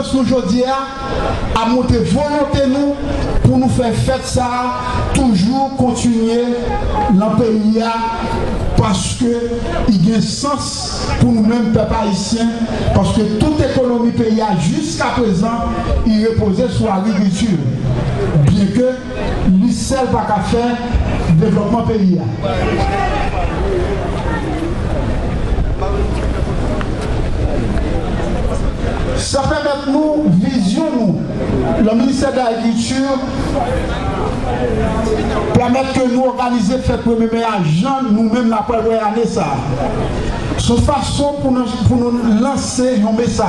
force aujourd'hui à monter volonté nous pour nous faire faire ça, toujours continuer dans le pays parce que il y a un sens pour nous-mêmes, peuple haïtien, parce que toute économie pays jusqu'à présent, il reposait sur l'agriculture. Bien que lui seul pas qu'à faire développement pays. Ça permet nous, vision nous, le ministère de l'Agriculture, permettre que nous organiser faire premier agent, nous-mêmes la première année ça. C'est une façon pour nous lancer un message.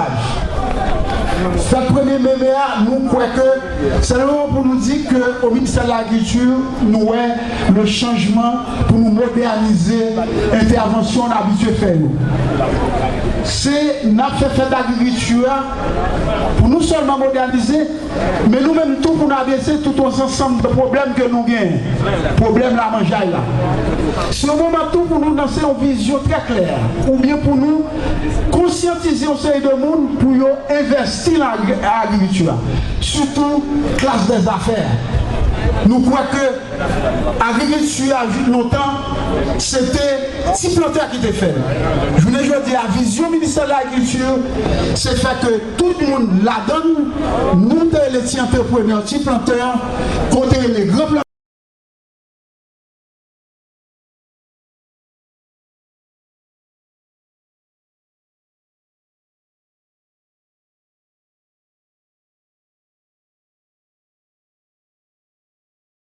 Faire premier mémoire, nous croyons que c'est le moment pour nous dire qu'au ministère de l'Agriculture, nous avons le changement pour nous moderniser l'intervention habituelle faire nous. C'est notre fait d'agriculture pour nous seulement moderniser, mais nous-mêmes tout pour nous abaisser tout ensemble de problèmes que nous gagnons. Problème la mangeaille là. C'est un moment tout pour nous lancer une vision très claire, ou bien pour nous conscientiser au sein de monde pour investir dans l'agriculture, surtout classe des affaires. Nous croyons que l'agriculture a longtemps, c'était si plantaire qui était fait. Je voulais dire, la vision ministère de l'Agriculture, c'est fait que tout le monde la donne, nous les petits entrepreneurs, petits planteurs, côté les grands planteurs.